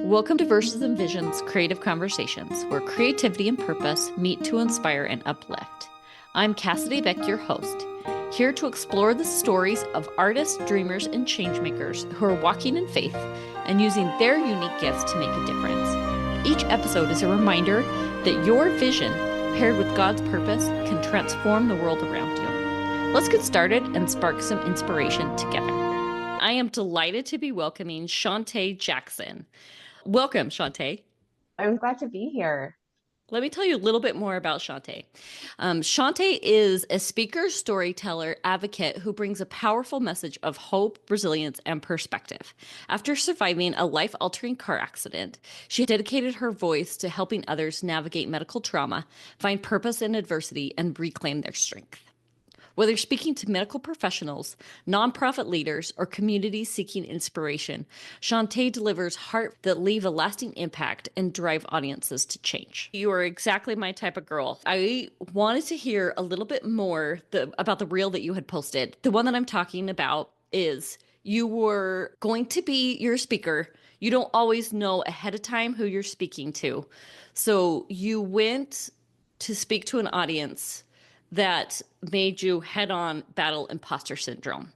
Welcome to Verses and Visions Creative Conversations, where creativity and purpose meet to inspire and uplift. I'm Cassidy Beck, your host, here to explore the stories of artists, dreamers, and changemakers who are walking in faith and using their unique gifts to make a difference. Each episode is a reminder that your vision, paired with God's purpose, can transform the world around you. Let's get started and spark some inspiration together. I am delighted to be welcoming Seantae Jackson. Welcome, Shantae. I'm glad to be here. Let me tell you a little bit more about Shantae. Shantae is a speaker, storyteller, advocate who brings a powerful message of hope, resilience, and perspective. After surviving a life-altering car accident, she dedicated her voice to helping others navigate medical trauma, find purpose in adversity, and reclaim their strength. Whether speaking to medical professionals, nonprofit leaders, or communities seeking inspiration, Shantae delivers heart that leave a lasting impact and drive audiences to change. You are exactly my type of girl. I wanted to hear a little bit more about the reel that you had posted. The one that I'm talking about is you were going to be your speaker. You don't always know ahead of time who you're speaking to. So you went to speak to an audience that made you head-on battle imposter syndrome.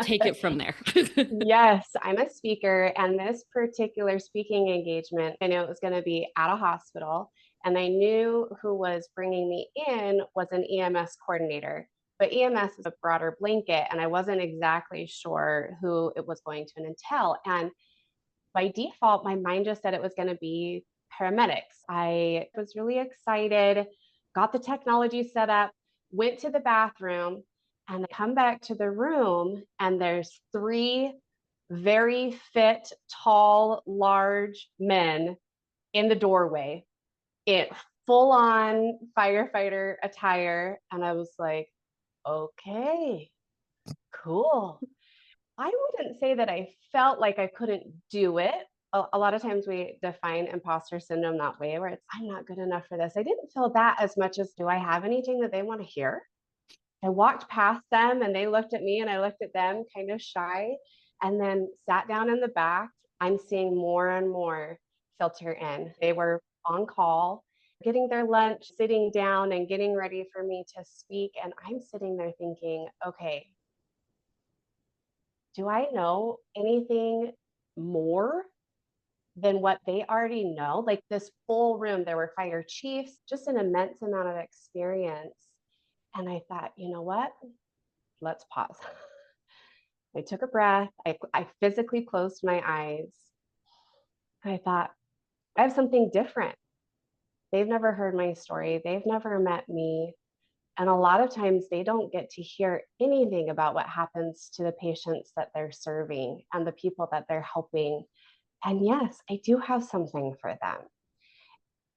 Take it from there. Yes, I'm a speaker, and this particular speaking engagement, I knew it was going to be at a hospital, and I knew who was bringing me in was an EMS coordinator. But EMS is a broader blanket, and I wasn't exactly sure who it was going to entail. And by default, my mind just said it was going to be paramedics. I was really excited, got the technology set up, went to the bathroom, and I come back to the room, and there's three very fit, tall, large men in the doorway in full on firefighter attire. And I was like, okay, cool. I wouldn't say that I felt like I couldn't do it. A lot of times we define imposter syndrome that way, where it's, I'm not good enough for this. I didn't feel that as much as, do I have anything that they want to hear? I walked past them and they looked at me and I looked at them kind of shy, and then sat down in the back. I'm seeing more and more filter in. They were on call, getting their lunch, sitting down and getting ready for me to speak. And I'm sitting there thinking, okay, do I know anything more than what they already know? Like, this full room, there were fire chiefs, just an immense amount of experience. And I thought, you know what? Let's pause. I took a breath. I physically closed my eyes. I thought, I have something different. They've never heard my story. They've never met me. And a lot of times they don't get to hear anything about what happens to the patients that they're serving and the people that they're helping. And yes, I do have something for them.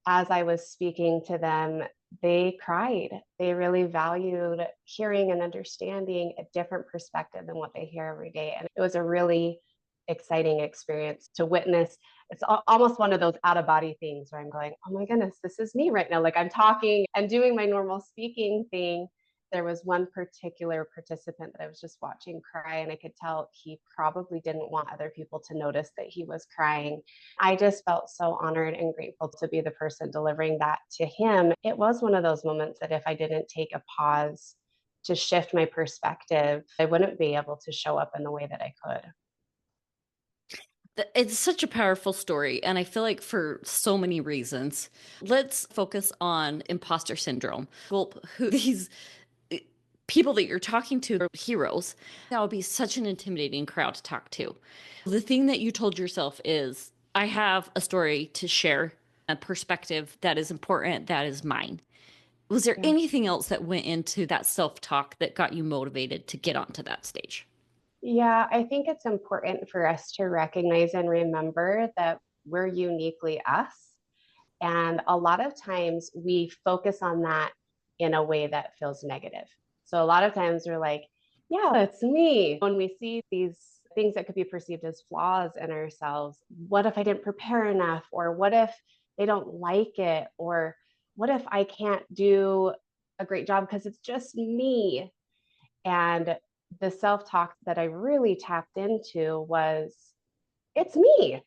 As I was speaking to them, they cried. They really valued hearing and understanding a different perspective than what they hear every day. And it was a really exciting experience to witness. It's almost one of those out of body things where I'm going, oh my goodness, this is me right now. Like, I'm talking and doing my normal speaking thing. There was one particular participant that I was just watching cry, and I could tell he probably didn't want other people to notice that he was crying. I just felt so honored and grateful to be the person delivering that to him. It was one of those moments that if I didn't take a pause to shift my perspective, I wouldn't be able to show up in the way that I could. It's such a powerful story, and I feel like for so many reasons. Let's focus on imposter syndrome. Well, who these people that you're talking to are heroes. That would be such an intimidating crowd to talk to. The thing that you told yourself is, I have a story to share, a perspective that is important, that is mine. Was there Yeah. anything else that went into that self-talk that got you motivated to get onto that stage? Yeah, I think it's important for us to recognize and remember that we're uniquely us. And a lot of times we focus on that in a way that feels negative. So a lot of times we're like, yeah, it's me. When we see these things that could be perceived as flaws in ourselves, what if I didn't prepare enough? Or what if they don't like it? Or what if I can't do a great job because it's just me? And the self talk that I really tapped into was, it's me.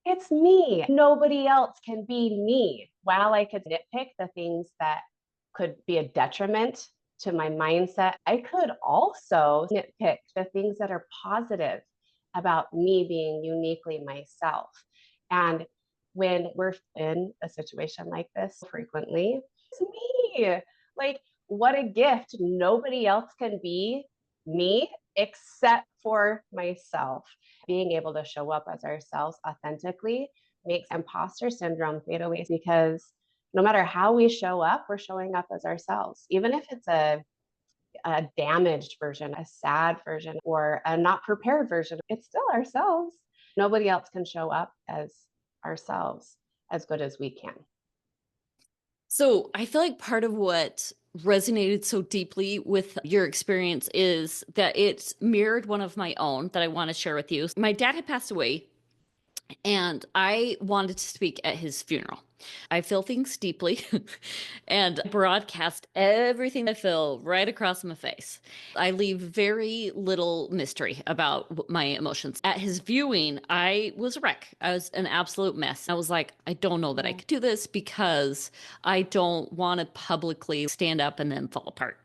It's me. Nobody else can be me. While I could nitpick the things that could be a detriment to my mindset, I could also nitpick the things that are positive about me being uniquely myself. And when we're in a situation like this frequently, it's me. Like, what a gift. Nobody else can be me except for myself. Being able to show up as ourselves authentically makes imposter syndrome fade away, because no matter how we show up, we're showing up as ourselves. Even if it's a damaged version, a sad version, or a not prepared version, it's still ourselves. Nobody else can show up as ourselves as good as we can. So I feel like part of what resonated so deeply with your experience is that it mirrored one of my own that I want to share with you. My dad had passed away, and I wanted to speak at his funeral. I feel things deeply and broadcast everything I feel right across my face. I leave very little mystery about my emotions. At his viewing, I was a wreck. I was an absolute mess. I was like, I don't know that I Yeah. could do this because I don't want to publicly stand up and then fall apart.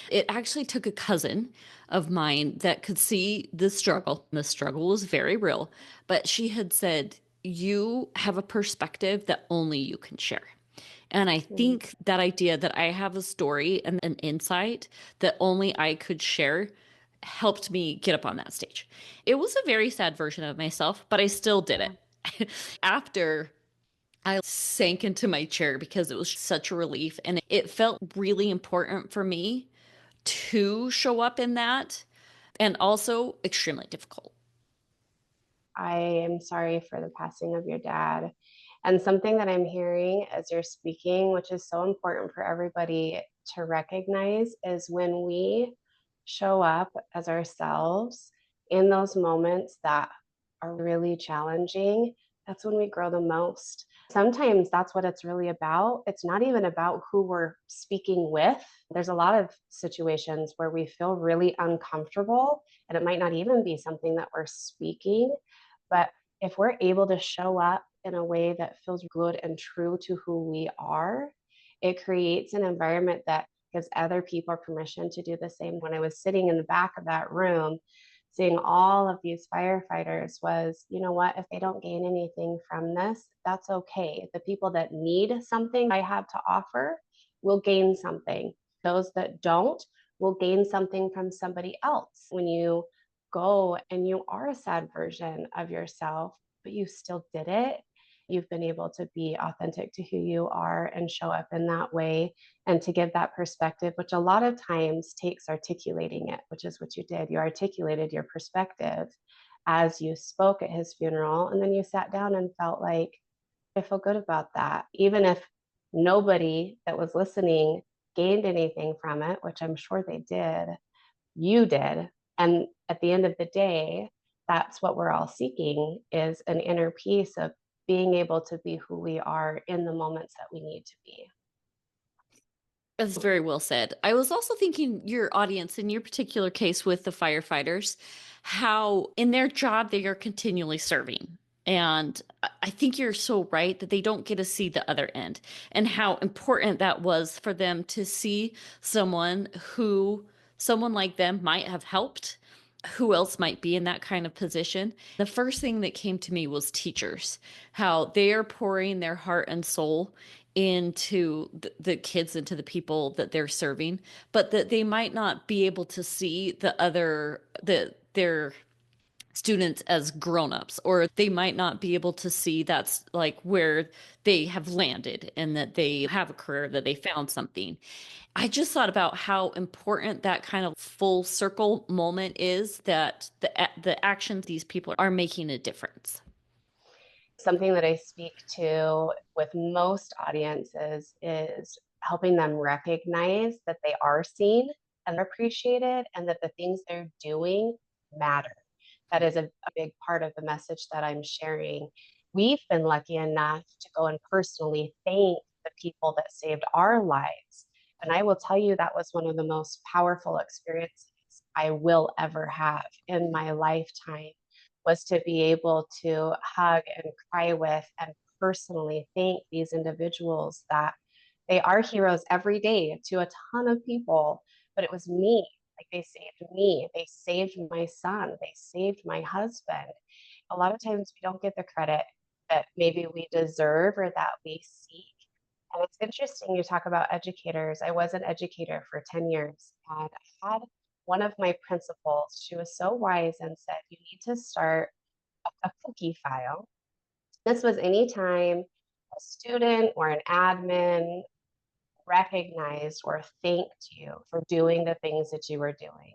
It actually took a cousin of mine that could see the struggle. The struggle was very real, but she had said, you have a perspective that only you can share. And I Mm. think that idea that I have a story and an insight that only I could share helped me get up on that stage. It was a very sad version of myself, but I still did Yeah. it. After, I sank into my chair because it was such a relief, and it felt really important for me to show up in that, and also extremely difficult. I am sorry for the passing of your dad. And something that I'm hearing as you're speaking, which is so important for everybody to recognize, is when we show up as ourselves in those moments that are really challenging, that's when we grow the most. Sometimes that's what it's really about. It's not even about who we're speaking with. There's a lot of situations where we feel really uncomfortable, and it might not even be something that we're speaking. But if we're able to show up in a way that feels good and true to who we are, it creates an environment that gives other people permission to do the same. When I was sitting in the back of that room, seeing all of these firefighters, was, you know what, if they don't gain anything from this, that's okay. The people that need something I have to offer will gain something. Those that don't will gain something from somebody else. When you go and you are a sad version of yourself, but you still did it, you've been able to be authentic to who you are and show up in that way, and to give that perspective, which a lot of times takes articulating it, which is what you did. You articulated your perspective as you spoke at his funeral, and then you sat down and felt like, I feel good about that. Even if nobody that was listening gained anything from it, which I'm sure they did, you did. And at the end of the day, that's what we're all seeking, is an inner peace of being able to be who we are in the moments that we need to be. That's very well said. I was also thinking your audience, in your particular case with the firefighters, how in their job they are continually serving. And I think you're so right that they don't get to see the other end, and how important that was for them to see someone who, someone like them might have helped. Who else might be in that kind of position? The first thing that came to me was teachers, how they are pouring their heart and soul into the kids, into the people that they're serving, but that they might not be able to see the other, their students as grown-ups, or they might not be able to see that's like where they have landed and that they have a career, that they found something. I just thought about how important that kind of full circle moment is, that the actions these people are making a difference. Something that I speak to with most audiences is helping them recognize that they are seen and appreciated, and that the things they're doing matter. That is a big part of the message that I'm sharing. We've been lucky enough to go and personally thank the people that saved our lives. And I will tell you, that was one of the most powerful experiences I will ever have in my lifetime. was to be able to hug and cry with and personally thank these individuals that they are heroes every day to a ton of people, but it was me. Like they saved me, they saved my son, they saved my husband. A lot of times we don't get the credit that maybe we deserve or that we seek. And it's interesting you talk about educators. I was an educator for 10 years, and I had one of my principals. She was so wise and said, "You need to start a cookie file." This was anytime a student or an admin recognized or thanked you for doing the things that you were doing.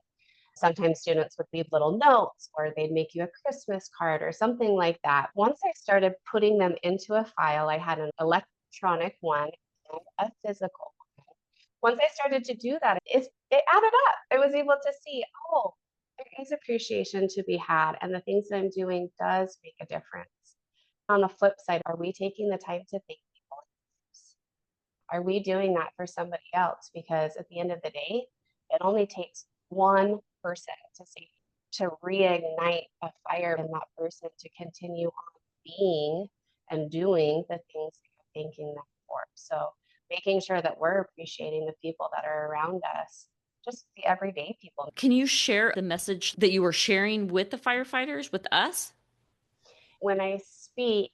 Sometimes students would leave little notes or they'd make you a Christmas card or something like that. Once I started putting them into a file, I had an electronic one and a physical one. Once I started to do that, it added up. I was able to see, oh, there is appreciation to be had, and the things that I'm doing does make a difference. On the flip side, are we taking the time to thank people? Are we doing that for somebody else? Because at the end of the day, it only takes one person to see to reignite a fire in that person to continue on being and doing the things that you're thanking them for. So making sure that we're appreciating the people that are around us, just the everyday people. Can you share the message that you were sharing with the firefighters, with us? When I speak,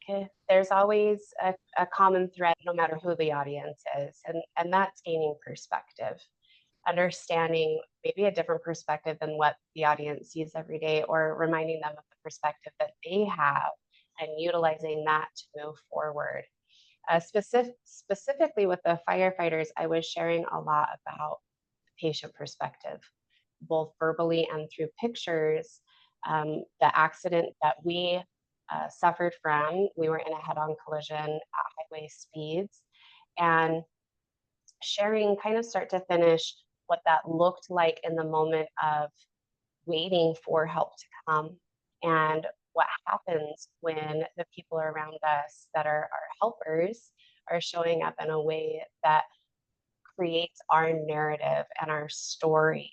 there's always a common thread, no matter who the audience is, and that's gaining perspective, understanding maybe a different perspective than what the audience sees every day, or reminding them of the perspective that they have and utilizing that to move forward. Specifically with the firefighters, I was sharing a lot about the patient perspective, both verbally and through pictures. The accident that we suffered from, we were in a head on collision at highway speeds, and sharing kind of start to finish what that looked like in the moment of waiting for help to come, and what happens when the people around us that are our helpers are showing up in a way that creates our narrative and our story.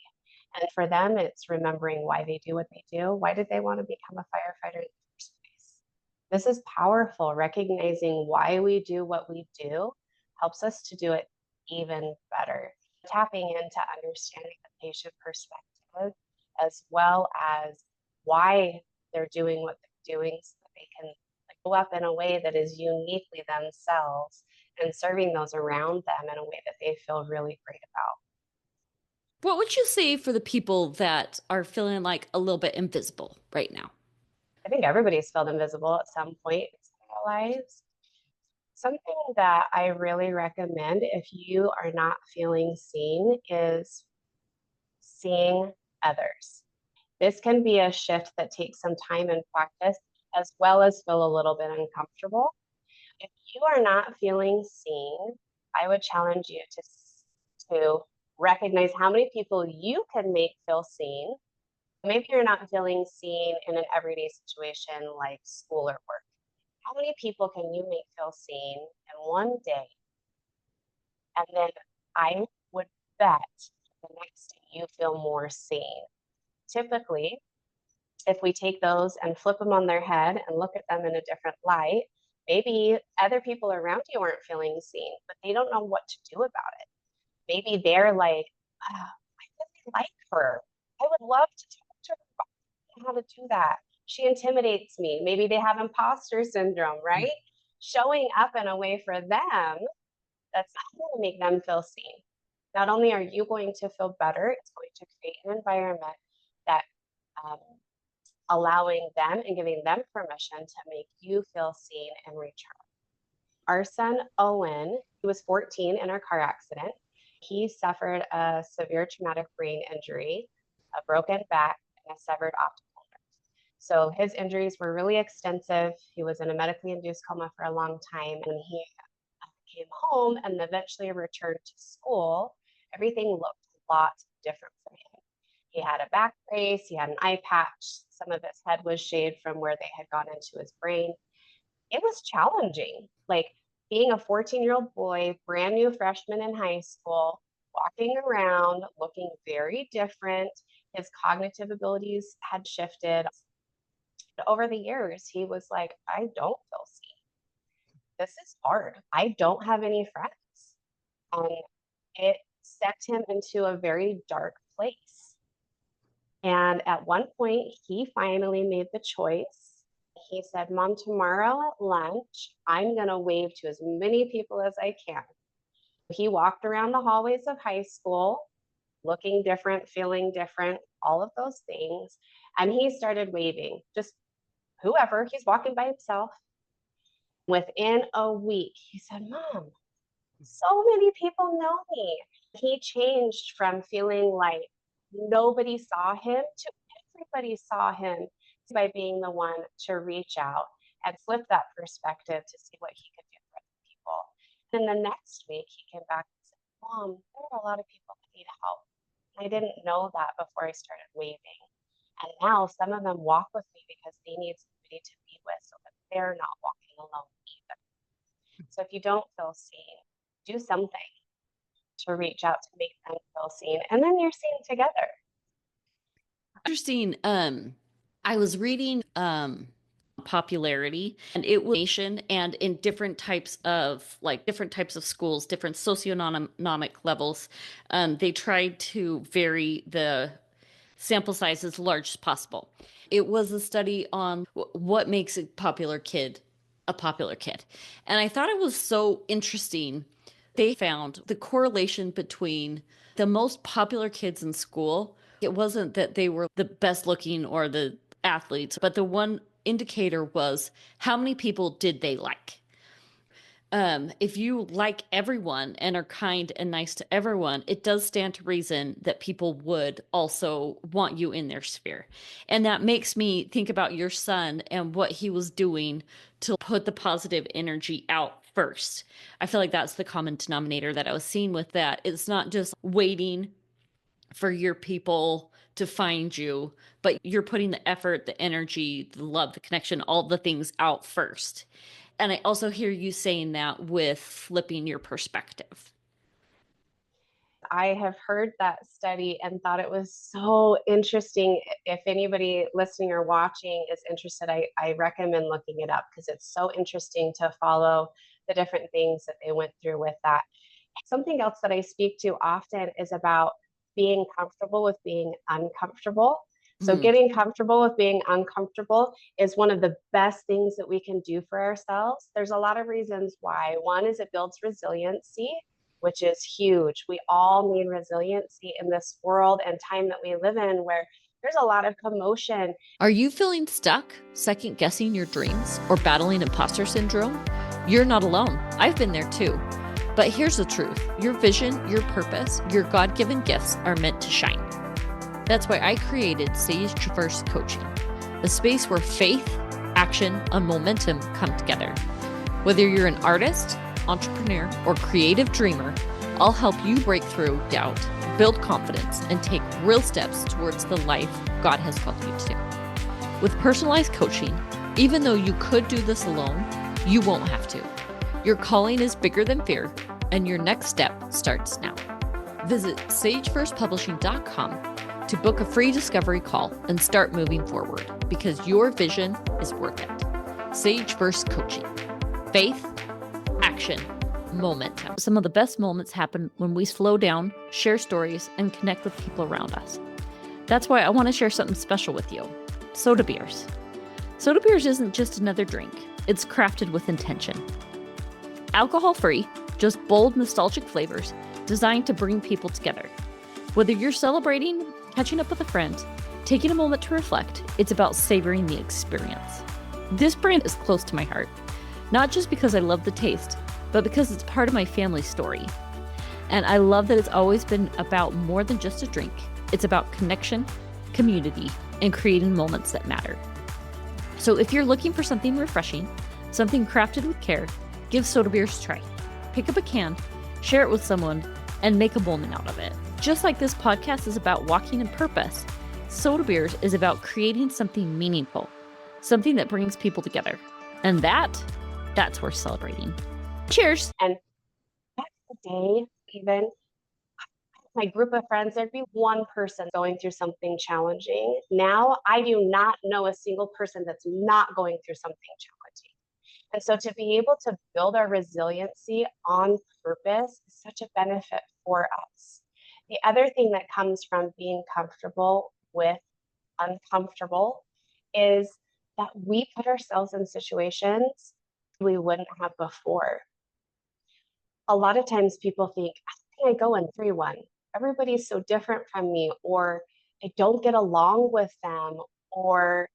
And for them, it's remembering why they do what they do. Why did they want to become a firefighter in the first place? This is powerful. Recognizing why we do what we do helps us to do it even better. Tapping into understanding the patient perspective as well as why they're doing what they're doing so that they can go up in a way that is uniquely themselves and serving those around them in a way that they feel really great about. What would you say for the people that are feeling like a little bit invisible right now? I think everybody's felt invisible at some point in their lives. Something that I really recommend if you are not feeling seen is seeing others. This can be a shift that takes some time and practice, as well as feel a little bit uncomfortable. If you are not feeling seen, I would challenge you to recognize how many people you can make feel seen. Maybe you're not feeling seen in an everyday situation like school or work. How many people can you make feel seen in one day? And then I would bet the next day you feel more seen. Typically, if we take those and flip them on their head and look at them in a different light, maybe other people around you aren't feeling seen, but they don't know what to do about it. Maybe they're like, oh, I really like her. I would love to talk to her about how to do that. She intimidates me. Maybe they have imposter syndrome, right? Showing up in a way for them that's going to make them feel seen. Not only are you going to feel better, it's going to create an environment that um, allowing them and giving them permission to make you feel seen in return. Our son, Owen, he was 14 in our car accident. He suffered a severe traumatic brain injury, a broken back, and a severed optical nerve. So his injuries were really extensive. He was in a medically induced coma for a long time. And he came home and eventually returned to school, everything looked a lot different for him. He had a back brace, he had an eye patch, some of his head was shaved from where they had gone into his brain. It was challenging. Like being a 14-year-old boy, brand new freshman in high school, walking around, looking very different. His cognitive abilities had shifted. Over the years, he was like, I don't feel seen. This is hard. I don't have any friends. And it sent him into a very dark place. And at one point, he finally made the choice. He said, Mom, tomorrow at lunch, I'm going to wave to as many people as I can. He walked around the hallways of high school, looking different, feeling different, all of those things. And he started waving, just whoever, he's walking by himself. Within a week, he said, Mom, so many people know me. He changed from feeling like nobody saw him to everybody saw him by being the one to reach out and flip that perspective to see what he could do for other people. Then the next week, he came back and said, Mom, there are a lot of people that need help. I didn't know that before I started waving. And now some of them walk with me because they need somebody to be with so that they're not walking alone either. So if you don't feel seen, do something to reach out to make them feel seen. And then you're seen together. Interesting. I was reading popularity, and it was nation and in different types of schools, different socioeconomic levels. They tried to vary the sample size as large as possible. It was a study on what makes a popular kid a popular kid. And I thought it was so interesting. They found the correlation between the most popular kids in school. It wasn't that they were the best looking or the athletes, but the one indicator was how many people did they like. If you like everyone and are kind and nice to everyone, it does stand to reason that people would also want you in their sphere. And that makes me think about your son and what he was doing to put the positive energy out first. I feel like that's the common denominator that I was seeing with that. It's not just waiting for your people to find you, but you're putting the effort, the energy, the love, the connection, all the things out first. And I also hear you saying that with flipping your perspective. I have heard that study and thought it was so interesting. If anybody listening or watching is interested, I recommend looking it up because it's so interesting to follow the different things that they went through with that. Something else that I speak to often is about being comfortable with being uncomfortable. So getting comfortable with being uncomfortable is one of the best things that we can do for ourselves. There's a lot of reasons why. One is it builds resiliency, which is huge. We all need resiliency in this world and time that we live in where there's a lot of commotion. Are you feeling stuck, second guessing your dreams, or battling imposter syndrome? You're not alone. I've been there too. But here's the truth. Your vision, your purpose, your God-given gifts are meant to shine. That's why I created Sage First Coaching, a space where faith, action, and momentum come together. Whether you're an artist, entrepreneur, or creative dreamer, I'll help you break through doubt, build confidence, and take real steps towards the life God has called you to. With personalized coaching, even though you could do this alone, you won't have to. Your calling is bigger than fear, and your next step starts now. Visit sagefirstpublishing.com to book a free discovery call and start moving forward because your vision is worth it. Sage First Coaching. Faith, action, momentum. Some of the best moments happen when we slow down, share stories, and connect with people around us. That's why I want to share something special with you. Soda beers. Soda beers isn't just another drink. It's crafted with intention. Alcohol-free, just bold, nostalgic flavors designed to bring people together. Whether you're celebrating, catching up with a friend, taking a moment to reflect, it's about savoring the experience. This brand is close to my heart, not just because I love the taste, but because it's part of my family's story. And I love that it's always been about more than just a drink. It's about connection, community, and creating moments that matter. So if you're looking for something refreshing, something crafted with care, give soda beers a try. Pick up a can, share it with someone, and make a moment out of it. Just like this podcast is about walking in purpose, Soda Beers is about creating something meaningful, something that brings people together. And that's worth celebrating. Cheers. And that's the day, even my group of friends, there'd be one person going through something challenging. Now I do not know a single person that's not going through something challenging. And so to be able to build our resiliency on purpose is such a benefit for us. The other thing that comes from being comfortable with uncomfortable is that we put ourselves in situations we wouldn't have before. A lot of times people think, how can I go in 3-1? Everybody's so different from me, or I don't get along with them, or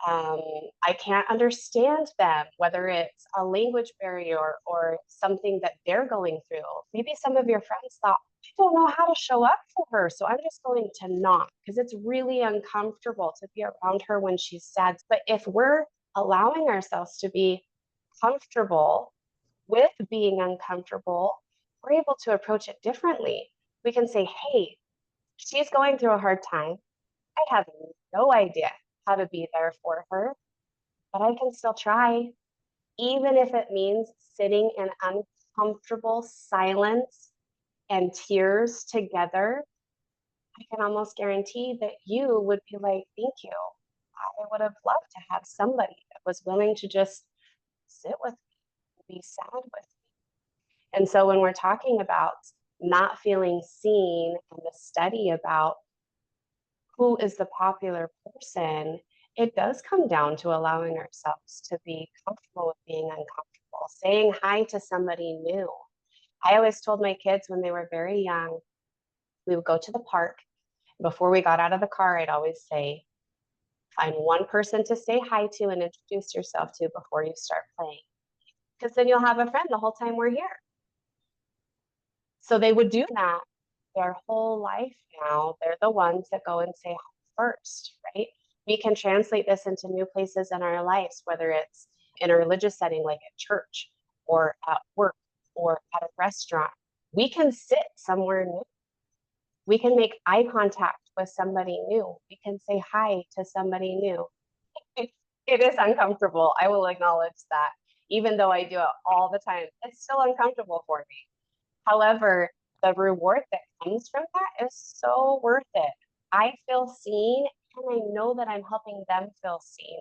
um, I can't understand them, whether it's a language barrier or something that they're going through. Maybe some of your friends thought, I don't know how to show up for her, so I'm just going to not, because it's really uncomfortable to be around her when she's sad. But if we're allowing ourselves to be comfortable with being uncomfortable, we're able to approach it differently. We can say, hey, she's going through a hard time. I have no idea how to be there for her, but I can still try, even if it means sitting in uncomfortable silence and tears together. I can almost guarantee that you would be like, thank you. I would have loved to have somebody that was willing to just sit with me, be sad with me. And so when we're talking about not feeling seen and the study about who is the popular person, it does come down to allowing ourselves to be comfortable with being uncomfortable, saying hi to somebody new. I always told my kids when they were very young, we would go to the park. Before we got out of the car, I'd always say, find one person to say hi to and introduce yourself to before you start playing. Because then you'll have a friend the whole time we're here. So they would do that their whole life now. They're the ones that go and say first, right? We can translate this into new places in our lives, whether it's in a religious setting like at church or at work or at a restaurant. We can sit somewhere new. We can make eye contact with somebody new. We can say hi to somebody new. It, it is uncomfortable. I will acknowledge that. Even though I do it all the time, it's still uncomfortable for me. However, the reward that comes from that is so worth it. I feel seen, and I know that I'm helping them feel seen.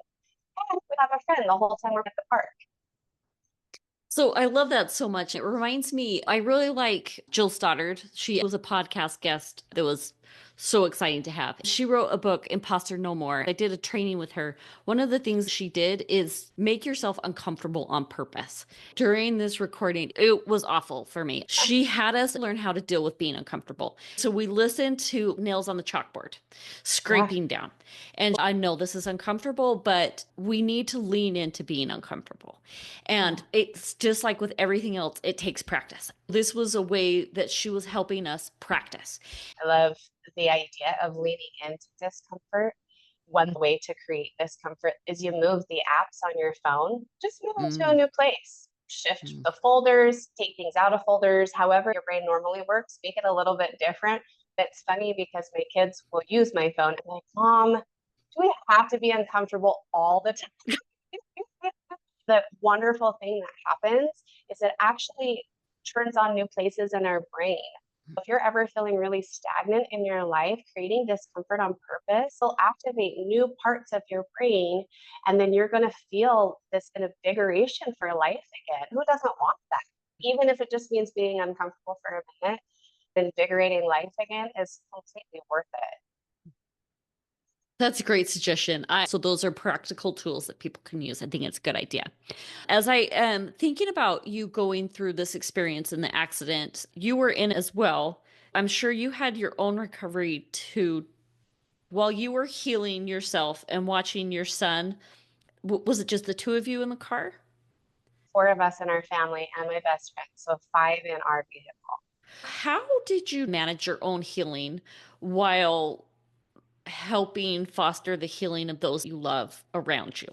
And we have a friend the whole time we're at the park. So I love that so much. It reminds me, I really like Jill Stoddard. She was a podcast guest that was so exciting to have. She wrote a book, Imposter No More. I did a training with her. One of the things she did is make yourself uncomfortable on purpose. During this recording, it was awful for me. She had us learn how to deal with being uncomfortable. So we listened to nails on the chalkboard, Yeah. scraping down. And I know this is uncomfortable, but we need to lean into being uncomfortable. And it's just like with everything else, it takes practice. This was a way that she was helping us practice. I love the idea of leaning into discomfort. One way to create discomfort is you move the apps on your phone, just move them to a Mm, new place. Shift mm. the folders, take things out of folders, however your brain normally works, make it a little bit different. It's funny because my kids will use my phone and like, Mom, do we have to be uncomfortable all the time? The wonderful thing that happens is it actually turns on new places in our brain. If you're ever feeling really stagnant in your life, creating discomfort on purpose will activate new parts of your brain. And then you're going to feel this invigoration for life again. Who doesn't want that? Even if it just means being uncomfortable for a minute, invigorating life again is completely worth it. That's a great suggestion. So those are practical tools that people can use. I think it's a good idea. As I am thinking about you going through this experience and the accident you were in as well, I'm sure you had your own recovery too. While you were healing yourself and watching your son, was it just the two of you in the car? 4 of us in our family and my best friend, so 5 in our vehicle. How did you manage your own healing while helping foster the healing of those you love around you?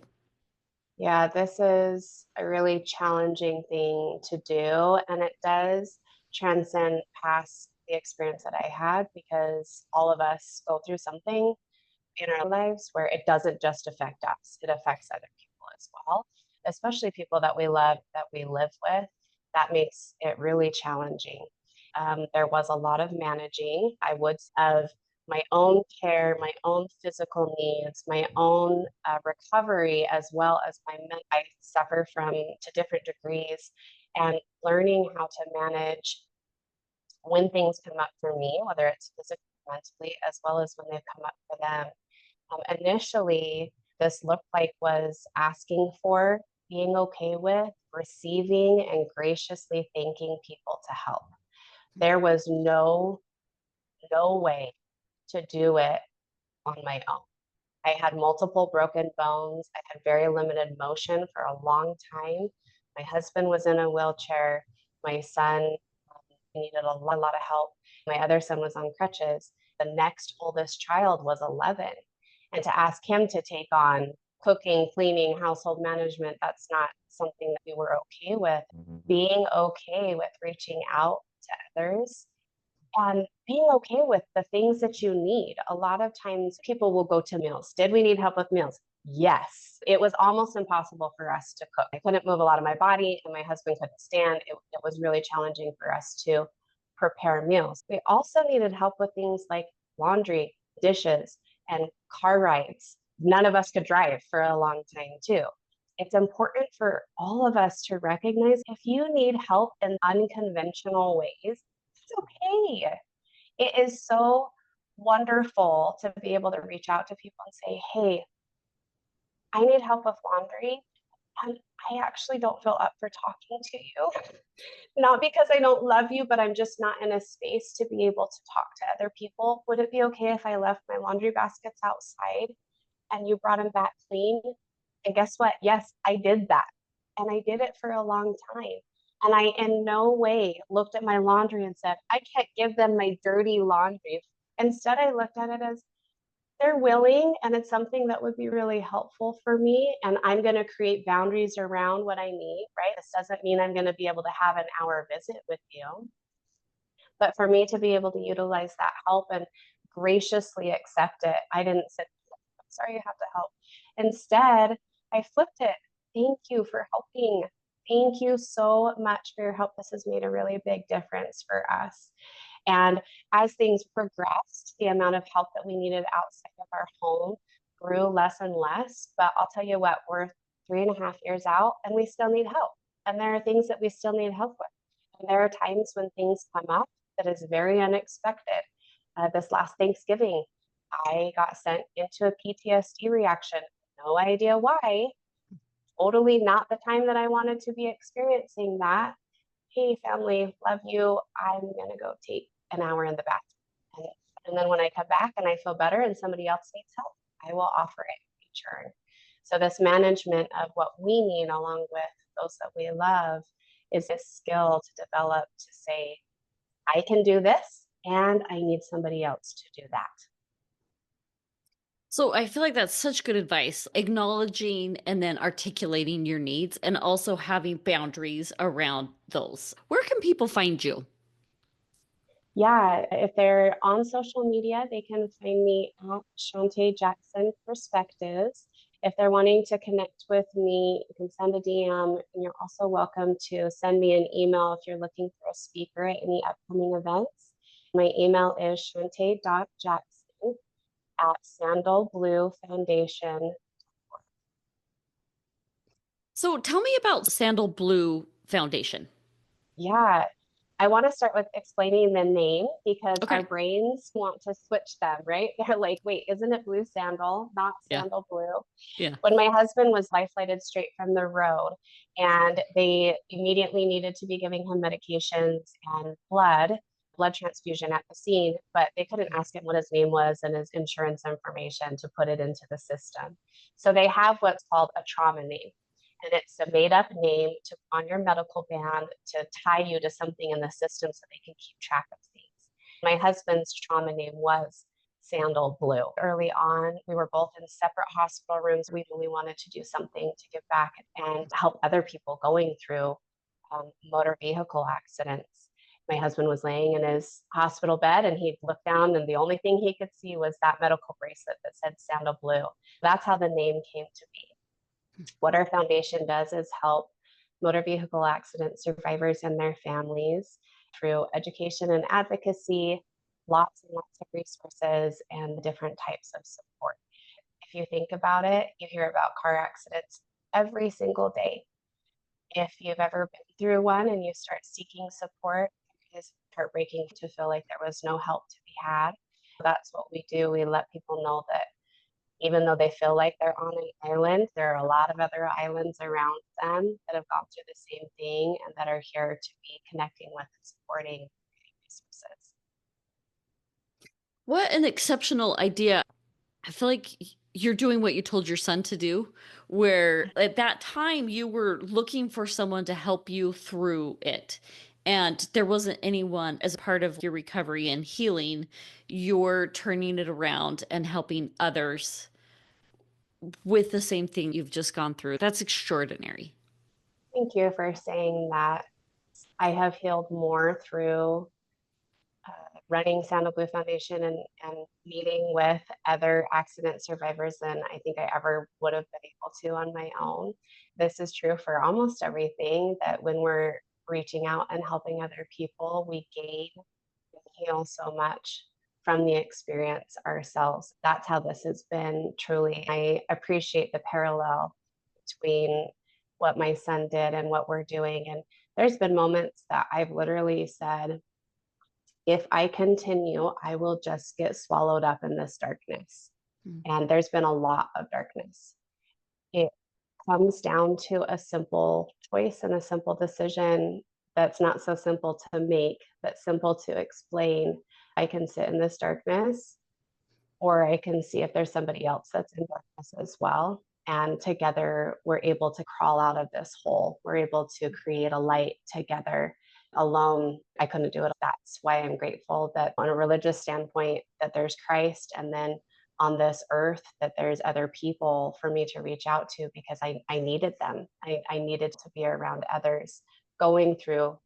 Yeah, this is a really challenging thing to do, and it does transcend past the experience that I had because all of us go through something in our lives where it doesn't just affect us, it affects other people as well, especially people that we love, that we live with. That makes it really challenging. There was a lot of managing. I would of my own care, my own physical needs, my own recovery, as well as my mental. I suffer from to different degrees, and learning how to manage when things come up for me, whether it's physically, mentally, as well as when they've come up for them. Initially, this looked like was asking for, being okay with, receiving, and graciously thanking people to help. There was no way to do it on my own. I had multiple broken bones. I had very limited motion for a long time. My husband was in a wheelchair. My son needed a lot of help. My other son was on crutches. The next oldest child was 11. And to ask him to take on cooking, cleaning, household management, that's not something that we were okay with. Being okay with reaching out to others and being okay with the things that you need. A lot of times people will go to meals. Did we need help with meals? Yes. It was almost impossible for us to cook. I couldn't move a lot of my body, and my husband couldn't stand. It was really challenging for us to prepare meals. We also needed help with things like laundry, dishes, and car rides. None of us could drive for a long time, too. It's important for all of us to recognize if you need help in unconventional ways, it's okay. It is so wonderful to be able to reach out to people and say, hey, I need help with laundry, and I actually don't feel up for talking to you. Not because I don't love you, but I'm just not in a space to be able to talk to other people. Would it be okay if I left my laundry baskets outside and you brought them back clean? And guess what? Yes, I did that. And I did it for a long time. And I in no way looked at my laundry and said, I can't give them my dirty laundry. Instead, I looked at it as they're willing and it's something that would be really helpful for me. And I'm going to create boundaries around what I need, right? This doesn't mean I'm going to be able to have an hour visit with you. But for me to be able to utilize that help and graciously accept it, I didn't say, I'm sorry you have to help. Instead, I flipped it. Thank you for helping. Thank you so much for your help. This has made a really big difference for us. And as things progressed, the amount of help that we needed outside of our home grew less and less. But I'll tell you what, we're 3.5 years out and we still need help. And there are things that we still need help with. And there are times when things come up that is very unexpected. This last Thanksgiving, I got sent into a PTSD reaction. No idea why. Totally not the time that I wanted to be experiencing that. Hey, family, love you. I'm going to go take an hour in the bathroom. And then when I come back and I feel better and somebody else needs help, I will offer it in return. So this management of what we need along with those that we love is a skill to develop to say, I can do this and I need somebody else to do that. So I feel like that's such good advice, acknowledging and then articulating your needs and also having boundaries around those. Where can people find you? Yeah, if they're on social media, they can find me at Seantae Jackson Perspectives. If they're wanting to connect with me, you can send a DM, and you're also welcome to send me an email if you're looking for a speaker at any upcoming events. My email is shantae.jackson at Sandalblue Foundation. So tell me about Sandalblue Foundation. Yeah, I want to start with explaining the name because our Okay. brains want to switch them, right? They're like, wait, isn't it blue sandal, not Yeah. sandal blue? Yeah. When my husband was life flighted straight from the road, and they immediately needed to be giving him medications and blood transfusion at the scene, but they couldn't ask him what his name was and his insurance information to put it into the system. So they have what's called a trauma name. And it's a made up name to on your medical band to tie you to something in the system so they can keep track of things. My husband's trauma name was Sandal Blue. Early on, we were both in separate hospital rooms. We really wanted to do something to give back and help other people going through motor vehicle accidents. My husband was laying in his hospital bed and he'd look down, and the only thing he could see was that medical bracelet that said Sandal Blue. That's how the name came to be. What our foundation does is help motor vehicle accident survivors and their families through education and advocacy, lots and lots of resources, and different types of support. If you think about it, you hear about car accidents every single day. If you've ever been through one and you start seeking support, it is heartbreaking to feel like there was no help to be had. That's what we do. We let people know that even though they feel like they're on an island, there are a lot of other islands around them that have gone through the same thing and that are here to be connecting with and supporting resources. What an exceptional idea. I feel like you're doing what you told your son to do, where at that time you were looking for someone to help you through it. And there wasn't anyone as a part of your recovery and healing. You're turning it around and helping others with the same thing you've just gone through. That's extraordinary. Thank you for saying that. I have healed more through running Sandalblue Foundation and meeting with other accident survivors than I think I ever would have been able to on my own. This is true for almost everything, that when we're reaching out and helping other people, we gain and heal so much from the experience ourselves. That's how this has been truly. I appreciate the parallel between what my son did and what we're doing. And there's been moments that I've literally said, if I continue, I will just get swallowed up in this darkness. Mm. And there's been a lot of darkness. It comes down to a simple choice and a simple decision that's not so simple to make, but simple to explain. I can sit in this darkness, or I can see if there's somebody else that's in darkness as well. And together, we're able to crawl out of this hole. We're able to create a light together. Alone, I couldn't do it. That's why I'm grateful that on a religious standpoint, that there's Christ, and then on this earth, that there's other people for me to reach out to, because I needed them. I needed to be around others going through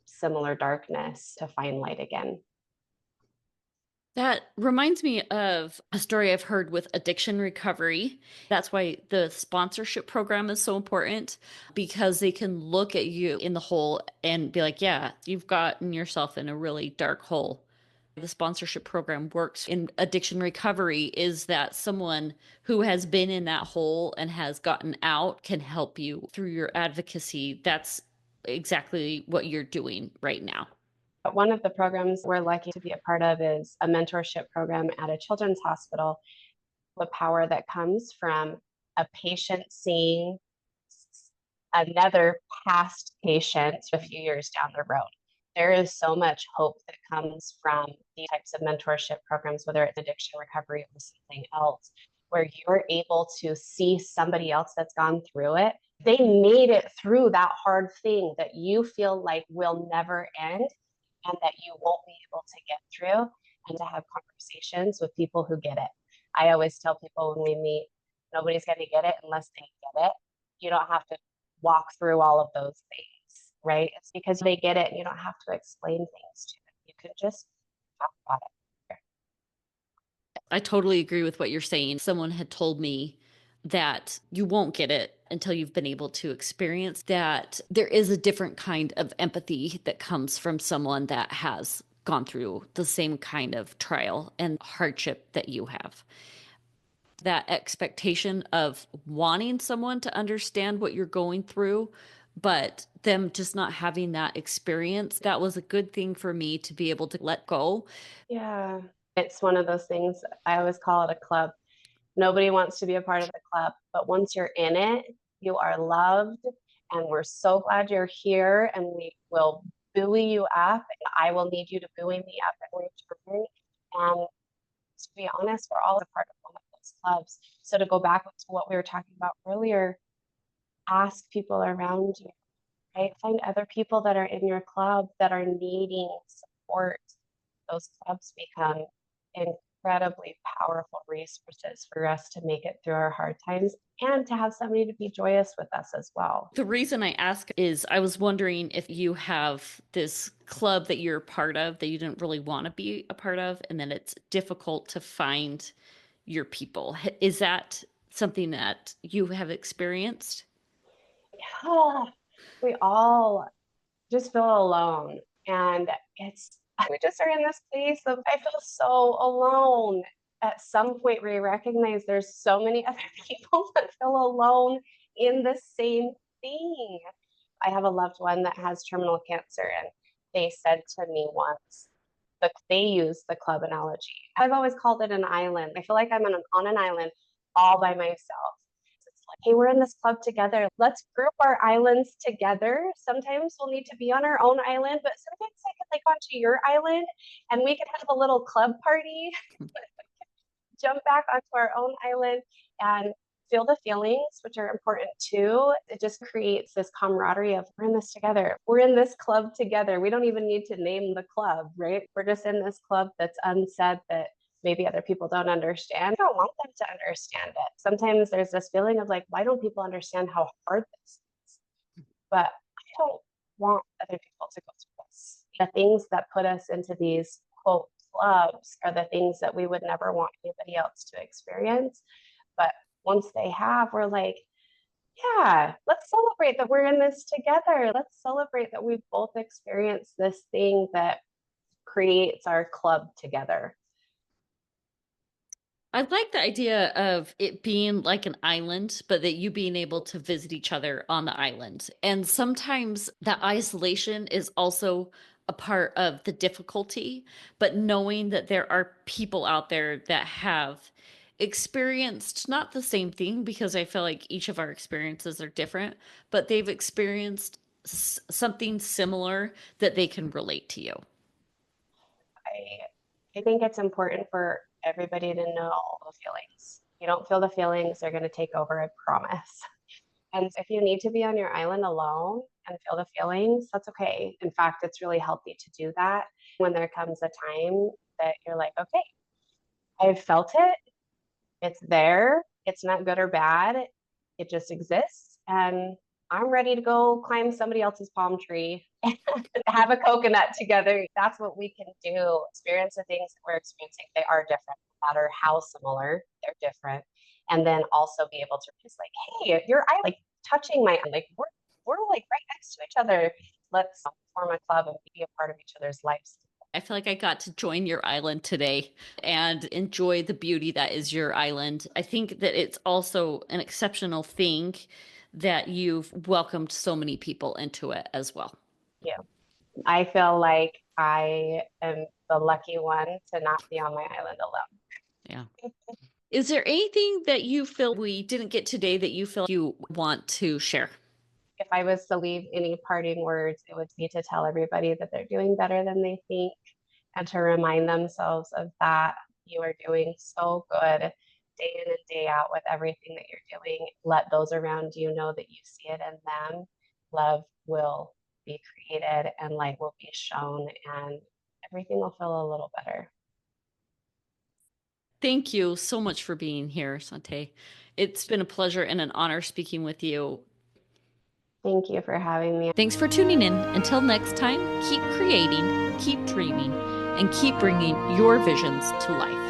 similar darkness to find light again. That reminds me of a story I've heard with addiction recovery. That's why the sponsorship program is so important, because they can look at you in the hole and be like, yeah, you've gotten yourself in a really dark hole. The sponsorship program works in addiction recovery is that someone who has been in that hole and has gotten out can help you through your advocacy. That's exactly what you're doing right now. One of the programs we're lucky to be a part of is a mentorship program at a children's hospital. The power that comes from a patient seeing another past patient a few years down the road. There is so much hope that comes from these types of mentorship programs, whether it's addiction recovery or something else, where you're able to see somebody else that's gone through it. They made it through that hard thing that you feel like will never end and that you won't be able to get through, and to have conversations with people who get it. I always tell people when we meet, nobody's going to get it unless they get it. You don't have to walk through all of those things, right? It's because they get it and you don't have to explain things to them. You can just talk about it. I totally agree with what you're saying. Someone had told me that you won't get it until you've been able to experience that there is a different kind of empathy that comes from someone that has gone through the same kind of trial and hardship that you have. That expectation of wanting someone to understand what you're going through, but them just not having that experience, that was a good thing for me to be able to let go. Yeah. It's one of those things, I always call it a club. Nobody wants to be a part of the club, but once you're in it, you are loved, and we're so glad you're here, and we will buoy you up, and I will need you to buoy me up in return. And to be honest, we're all a part of one of those clubs. So to go back to what we were talking about earlier, ask people around you, right? Find other people that are in your club that are needing support. Those clubs become incredibly powerful resources for us to make it through our hard times, and to have somebody to be joyous with us as well. The reason I ask is I was wondering if you have this club that you're a part of that you didn't really want to be a part of, and then it's difficult to find your people. Is that something that you have experienced? Yeah, we all just feel alone. And we just are in this place of, I feel so alone. At some point, we recognize there's so many other people that feel alone in the same thing. I have a loved one that has terminal cancer, and they said to me once, they use the club analogy. I've always called it an island. I feel like I'm on an island all by myself. It's like, hey, we're in this club together. Let's group our islands together. Sometimes we'll need to be on our own island, but sometimes I could like onto your island and we could have a little club party, jump back onto our own island and feel the feelings, which are important too. It just creates this camaraderie of we're in this together. We're in this club together. We don't even need to name the club, right? We're just in this club that's unsaid that maybe other people don't understand. I don't want them to understand it. Sometimes there's this feeling of like, why don't people understand how hard this is? But I don't want other people to go through this. The things that put us into these quote clubs are the things that we would never want anybody else to experience. But once they have, we're like, yeah, let's celebrate that we're in this together. Let's celebrate that we've both experienced this thing that creates our club together. I like the idea of it being like an island, but that you being able to visit each other on the island. And sometimes that isolation is also a part of the difficulty, but knowing that there are people out there that have experienced not the same thing, because I feel like each of our experiences are different, but they've experienced something similar that they can relate to you. I think it's important for everybody to know the feelings. You don't feel the feelings, they're going to take over, I promise. And if you need to be on your island alone and feel the feelings, that's okay. In fact, it's really healthy to do that when there comes a time that you're like, okay, I've felt it. It's there. It's not good or bad. It just exists. And I'm ready to go climb somebody else's palm tree and have a coconut together. That's what we can do. Experience the things that we're experiencing. They are different, no matter how similar, they're different. And then also be able to just like, hey, you're like touching my like we're like right next to each other. Let's form a club and be a part of each other's lives. I feel like I got to join your island today and enjoy the beauty that is your island. I think that it's also an exceptional thing that you've welcomed so many people into it as well. Yeah. I feel like I am the lucky one to not be on my island alone. Yeah. Is there anything that you feel we didn't get today that you feel you want to share? If I was to leave any parting words, it would be to tell everybody that they're doing better than they think and to remind themselves of that. You are doing so good day in and day out with everything that you're doing. Let those around you know that you see it in them. Love will be created and light will be shown, and everything will feel a little better. Thank you so much for being here, Sante. It's been a pleasure and an honor speaking with you. Thank you for having me. Thanks for tuning in. Until next time, keep creating, keep dreaming, and keep bringing your visions to life.